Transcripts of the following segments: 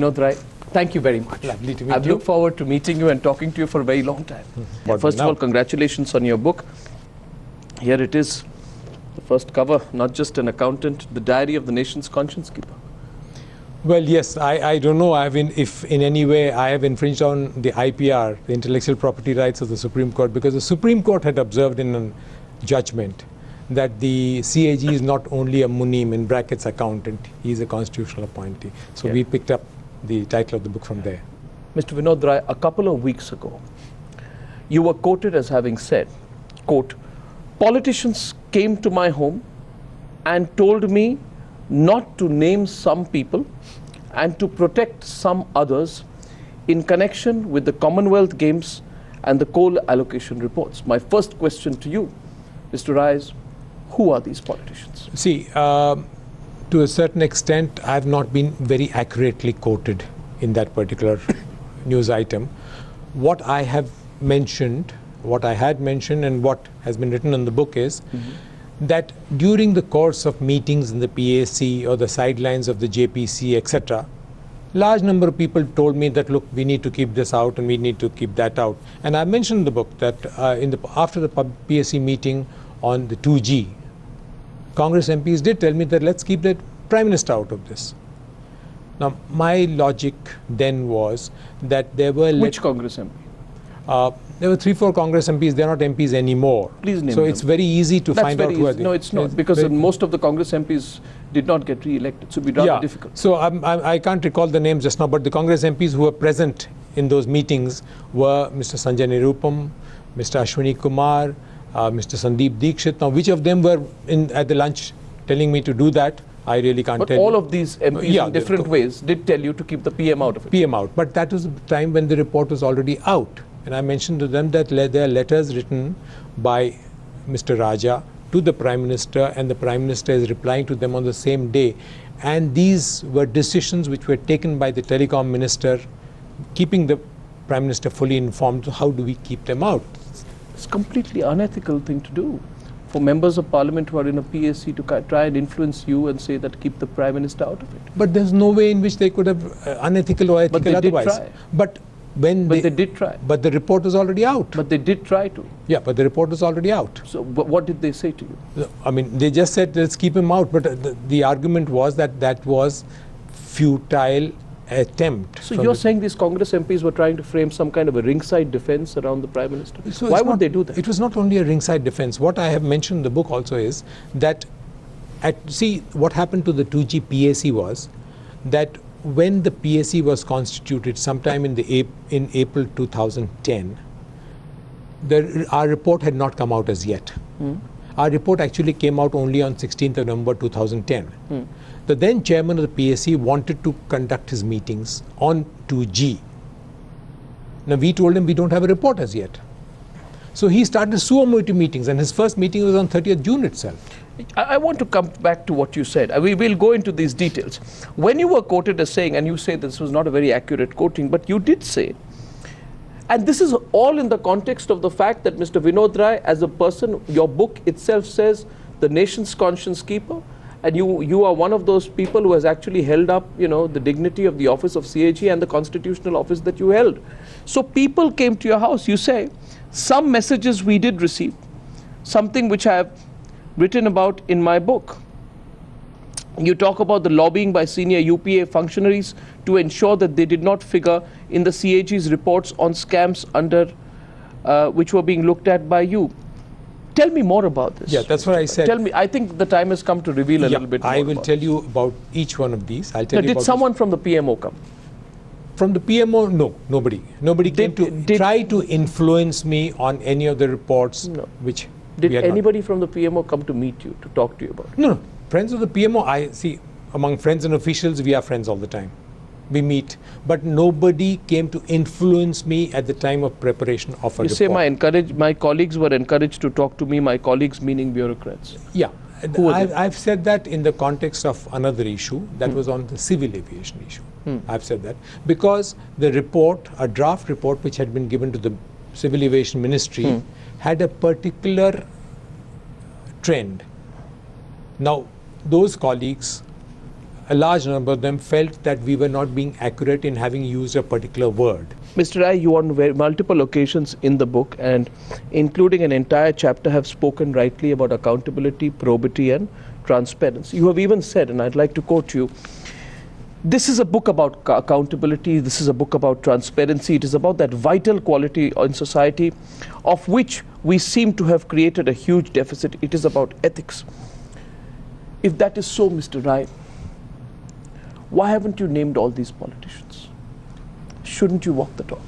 Vinod Rai, thank you very much. Lovely to meet you. I've looked forward to meeting you and talking to you for a very long time. First of all, congratulations on your book. Here it is, the first cover, not just an accountant, the diary of the nation's conscience keeper. Well, yes, I don't know if in any way I have infringed on the IPR, the intellectual property rights of the Supreme Court, because the Supreme Court had observed in a judgment that the CAG is not only a munim, in brackets accountant, he is a constitutional appointee. So we picked up the title of the book from there. Mr. Vinod Rai, a couple of weeks ago, you were quoted as having said, quote, "Politicians came to my home and told me not to name some people and to protect some others in connection with the Commonwealth Games and the coal allocation reports." My first question to you, Mr. Rai, is who are these politicians? See, to a certain extent, I have not been very accurately quoted in that particular news item. What I have mentioned, what I had mentioned and what has been written in the book is that during the course of meetings in the PAC or the sidelines of the JPC, etc., large number of people told me that, look, we need to keep this out and we need to keep that out. And I mentioned in the book that after the PAC meeting on the 2G, Congress MPs did tell me that let's keep the Prime Minister out of this. Now, my logic then was that there were... Which Congress MP? There were 3-4 Congress MPs. They're not MPs anymore. Please name so them. it's very easy to find out who are they. No, it's not, because most of the Congress MPs did not get re-elected, so it would be rather difficult. So I can't recall the names just now, but the Congress MPs who were present in those meetings were Mr. Sanjay Nirupam, Mr. Ashwini Kumar, Mr. Sandeep Dikshit. Now, which of them were at the lunch telling me to do that, I really can't tell you. But all of these MPs in different ways did tell you to keep the PM out of it. PM out. But that was the time when the report was already out. And I mentioned to them that there are letters written by Mr. Raja to the Prime Minister, and the Prime Minister is replying to them on the same day. And these were decisions which were taken by the Telecom Minister, keeping the Prime Minister fully informed. So how do we keep them out? It's a completely unethical thing to do for members of Parliament who are in a PAC to try and influence you and say that keep the Prime Minister out of it. But there's no way in which they could have unethical or ethical but they otherwise. Did try. But they did try. But the report was already out. But they did try to. Yeah, but the report was already out. So what did they say to you? I mean, they just said, let's keep him out. But the argument was that that was futile attempt. So you're saying these Congress MPs were trying to frame some kind of a ringside defense around the Prime Minister? So why would they do that? It was not only a ringside defense. What I have mentioned in the book also is that, see, what happened to the 2G PAC was that when the PAC was constituted sometime in April 2010, our report had not come out as yet. Our report actually came out only on 16th of November 2010. The then chairman of the PAC wanted to conduct his meetings on 2G. Now we told him we don't have a report as yet. So he started suo motu meetings, and his first meeting was on 30th June itself. I want to come back to what you said. We will go into these details. When you were quoted as saying, and you say this was not a very accurate quoting, but you did say, and this is all in the context of the fact that Mr. Vinod Rai, as a person, your book itself says the nation's conscience keeper, and you are one of those people who has actually held up, the dignity of the office of CAG and the constitutional office that you held. So people came to your house. You say, some messages we did receive, something which I have written about in my book. You talk about the lobbying by senior UPA functionaries to ensure that they did not figure in the CAG's reports on scams which were being looked at by you. Tell me more about this. Yeah, that's what I said. Tell me, I think the time has come to reveal a little bit more. I will tell you about each one of these. I'll tell you did someone from the PMO come? From the PMO, no, nobody. Nobody came to try to influence me on any of the reports which Did anybody from the PMO come to meet you, to talk to you about it? No. Friends of the PMO, I see, among friends and officials, we are friends all the time. We meet. But nobody came to influence me at the time of preparation of a report. You say my colleagues were encouraged to talk to me, my colleagues meaning bureaucrats. Yeah. I've said that in the context of another issue that was on the civil aviation issue. I've said that because the report, a draft report which had been given to the Civil Aviation Ministry had a particular trend. Now, those colleagues a large number of them felt that we were not being accurate in having used a particular word. Mr. Rai, you on multiple occasions in the book and including an entire chapter have spoken rightly about accountability, probity and transparency. You have even said, and I'd like to quote you, this is a book about accountability, this is a book about transparency, it is about that vital quality in society of which we seem to have created a huge deficit. It is about ethics. If that is so, Mr. Rai, why haven't you named all these politicians? Shouldn't you walk the talk?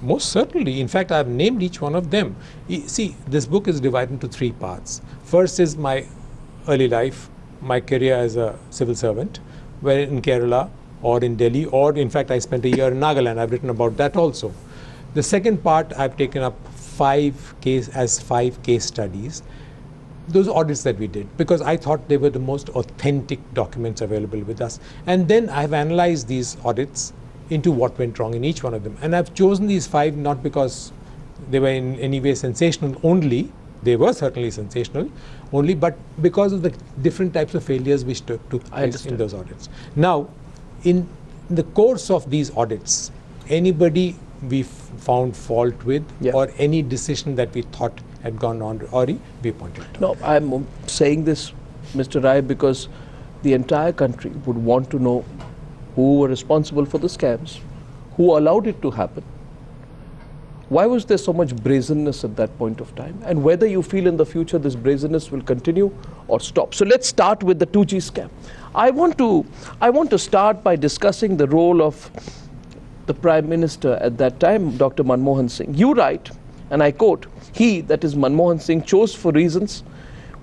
Most certainly. In fact, I've named each one of them. See, this book is divided into three parts. First is my early life, my career as a civil servant, where in Kerala or in Delhi, or in fact I spent a year in Nagaland. I've written about that also. The second part, I've taken up five case studies, those audits that we did, because I thought they were the most authentic documents available with us. And then I've analyzed these audits into what went wrong in each one of them. And I've chosen these five not because they were in any way sensational only, they were certainly sensational only, but because of the different types of failures which took place in those audits. Now, in the course of these audits, anybody we found fault with or any decision that we thought had gone on already, we pointed out. No, I'm saying this, Mr. Rai, because the entire country would want to know who were responsible for the scams, who allowed it to happen, why was there so much brazenness at that point of time, and whether you feel in the future this brazenness will continue or stop. So let's start with the 2G scam. I want to start by discussing the role of the Prime Minister at that time, Dr. Manmohan Singh. You write, and I quote, "He, that is Manmohan Singh, chose for reasons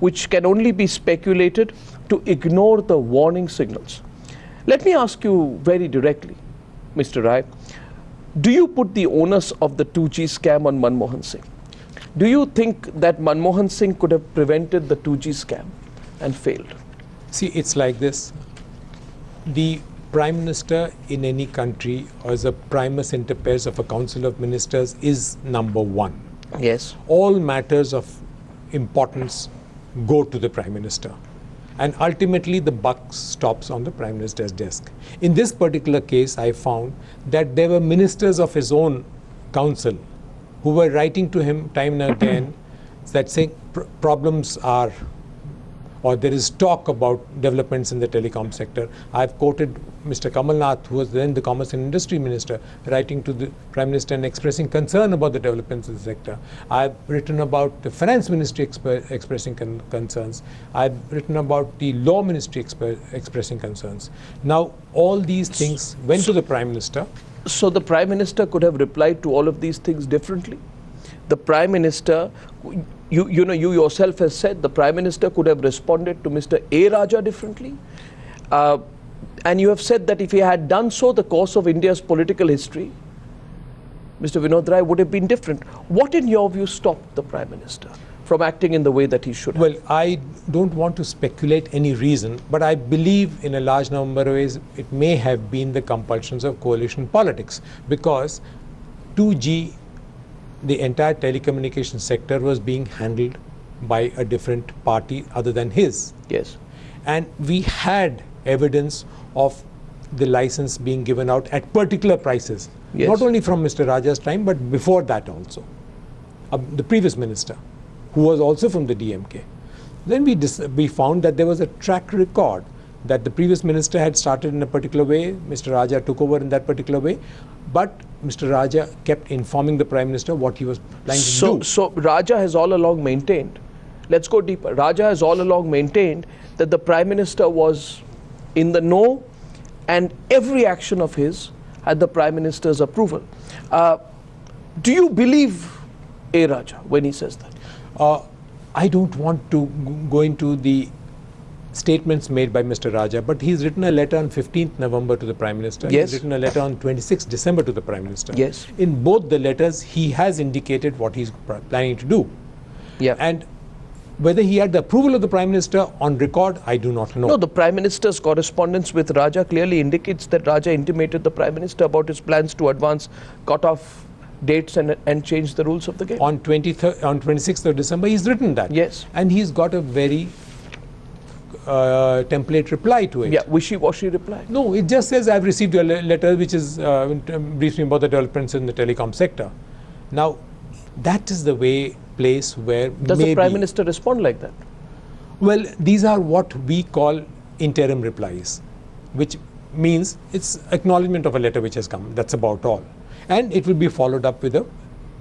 which can only be speculated to ignore the warning signals." Let me ask you very directly, Mr. Rai, do you put the onus of the 2G scam on Manmohan Singh? Do you think that Manmohan Singh could have prevented the 2G scam and failed? See, it's like this. The Prime Minister in any country, or as a primus inter pares of a council of ministers, is number one. Yes. All matters of importance go to the Prime Minister. And ultimately, the buck stops on the Prime Minister's desk. In this particular case, I found that there were ministers of his own council who were writing to him time and again that saying problems are, or there is talk about developments in the telecom sector. I've quoted Mr. Kamal Nath, who was then the Commerce and Industry Minister, writing to the Prime Minister and expressing concern about the developments in the sector. I've written about the Finance Ministry expressing concerns. I've written about the Law Ministry expressing concerns. Now, all these things went to the Prime Minister. So the Prime Minister could have replied to all of these things differently? The Prime Minister, you yourself have said the Prime Minister could have responded to Mr. A. Raja differently. And you have said that if he had done so, the course of India's political history, Mr. Vinod Rai, would have been different. What, in your view, stopped the Prime Minister from acting in the way that he should have? Well, I don't want to speculate any reason, but I believe in a large number of ways it may have been the compulsions of coalition politics, because 2G, the entire telecommunications sector, was being handled by a different party other than his. Yes. And we had evidence of the license being given out at particular prices, not only from Mr. Raja's time, but before that also. The previous minister, who was also from the DMK. Then we found that there was a track record that the previous minister had started in a particular way, Mr. Raja took over in that particular way, but Mr. Raja kept informing the Prime Minister what he was planning to do. So Raja has all along maintained, let's go deeper, Raja has all along maintained that the Prime Minister was in the know and every action of his had the Prime Minister's approval. Do you believe A. Raja when he says that? I don't want to go into the statements made by Mr. Raja, but he's written a letter on 15th November to the Prime Minister. Yes. He's written a letter on 26th December to the Prime Minister. Yes. In both the letters, he has indicated what he's planning to do. Yeah. And whether he had the approval of the Prime Minister on record, I do not know. No, the Prime Minister's correspondence with Raja clearly indicates that Raja intimated the Prime Minister about his plans to advance cut-off dates and change the rules of the game. On 26th of December, he's written that. Yes. And he's got a very template reply to it. Yeah, wishy-washy reply. No, it just says, I've received your letter, which is briefs me about the developments in the telecom sector. Now, that is the place where Does the Prime Minister respond like that? Well, these are what we call interim replies, which means it's acknowledgement of a letter which has come. That's about all. And it will be followed up with a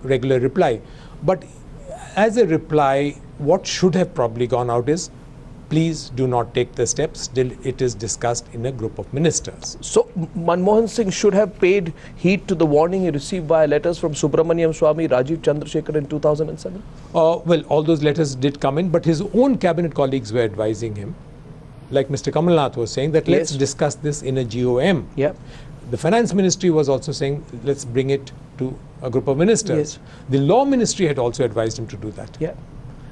regular reply. But as a reply, what should have probably gone out is, please do not take the steps till it is discussed in a group of ministers. So Manmohan Singh should have paid heed to the warning he received via letters from Subramaniam Swamy, Rajiv Chandrasekhar in 2007? Well, all those letters did come in, but his own cabinet colleagues were advising him, like Mr. Kamal Nath was saying, that let's discuss this in a GOM. Yeah. The finance ministry was also saying, let's bring it to a group of ministers. The law ministry had also advised him to do that. Yeah.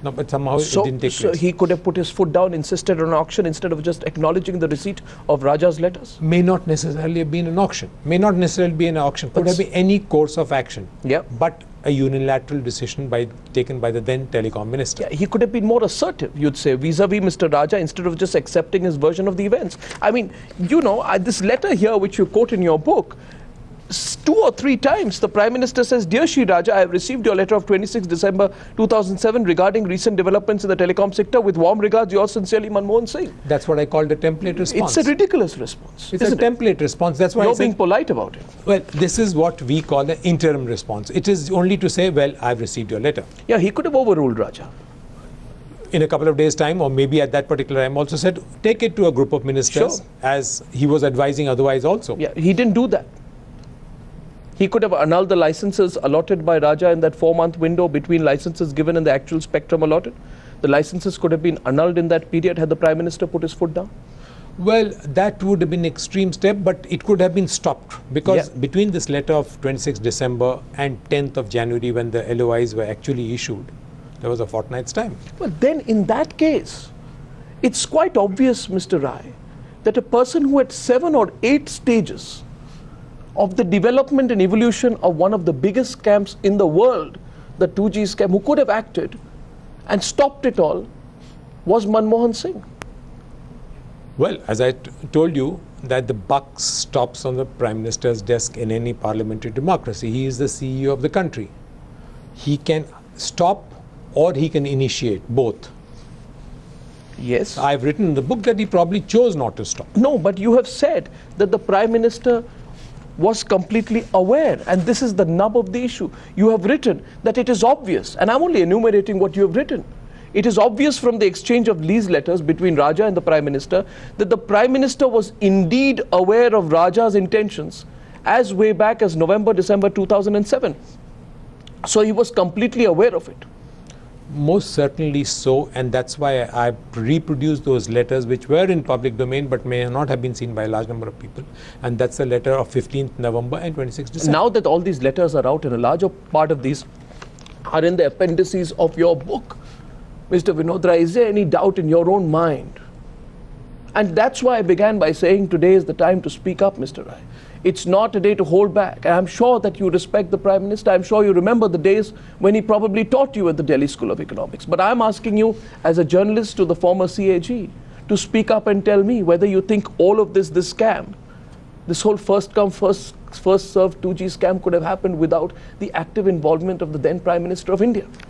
No, but somehow it didn't take place. So he could have put his foot down, insisted on an auction instead of just acknowledging the receipt of Raja's letters? May not necessarily have been an auction. May not necessarily be an auction. Could have been any course of action. Yeah. But a unilateral decision taken by the then telecom minister. Yeah, he could have been more assertive, you'd say, vis-a-vis Mr. Raja, instead of just accepting his version of the events. I mean, you know, this letter here, which you quote in your book, 2 or 3 times the Prime Minister says, Dear Shri Raja, I have received your letter of 26 December 2007 regarding recent developments in the telecom sector. With warm regards, yours sincerely, Manmohan Singh. That's what I called a template response. It's a ridiculous response. It's a template response. That's why you're being polite about it. Well, this is what we call an interim response. It is only to say, well, I've received your letter. Yeah, he could have overruled Raja. In a couple of days' time, or maybe at that particular time, also said, take it to a group of ministers, as he was advising otherwise also. Yeah, he didn't do that. He could have annulled the licenses allotted by Raja in that 4-month window between licenses given and the actual spectrum allotted. The licenses could have been annulled in that period had the Prime Minister put his foot down. Well, that would have been an extreme step, but it could have been stopped, because between this letter of 26 December and 10th of January, when the LOIs were actually issued, there was a fortnight's time. Well, then in that case, it's quite obvious, Mr. Rai, that a person who had 7 or 8 stages of the development and evolution of one of the biggest scams in the world, the 2G scam, who could have acted and stopped it all, was Manmohan Singh. Well, as I told you, that the buck stops on the Prime Minister's desk in any parliamentary democracy. He is the CEO of the country. He can stop or he can initiate, both. Yes. I've written in the book that he probably chose not to stop. No, but you have said that the Prime Minister was completely aware, and this is the nub of the issue. You have written that it is obvious, and I'm only enumerating what you have written. It is obvious from the exchange of these letters between Raja and the Prime Minister that the Prime Minister was indeed aware of Raja's intentions as way back as November, December 2007. So he was completely aware of it. Most certainly so, and that's why I reproduced those letters which were in public domain but may not have been seen by a large number of people, and that's the letter of 15th November and 26th December. Now that all these letters are out and a larger part of these are in the appendices of your book, Mr. Vinod Rai, is there any doubt in your own mind? And that's why I began by saying today is the time to speak up, Mr. Rai. It's not a day to hold back. And I'm sure that you respect the Prime Minister. I'm sure you remember the days when he probably taught you at the Delhi School of Economics. But I'm asking you, as a journalist to the former CAG, to speak up and tell me whether you think all of this scam, this whole first come, first served 2G scam could have happened without the active involvement of the then Prime Minister of India.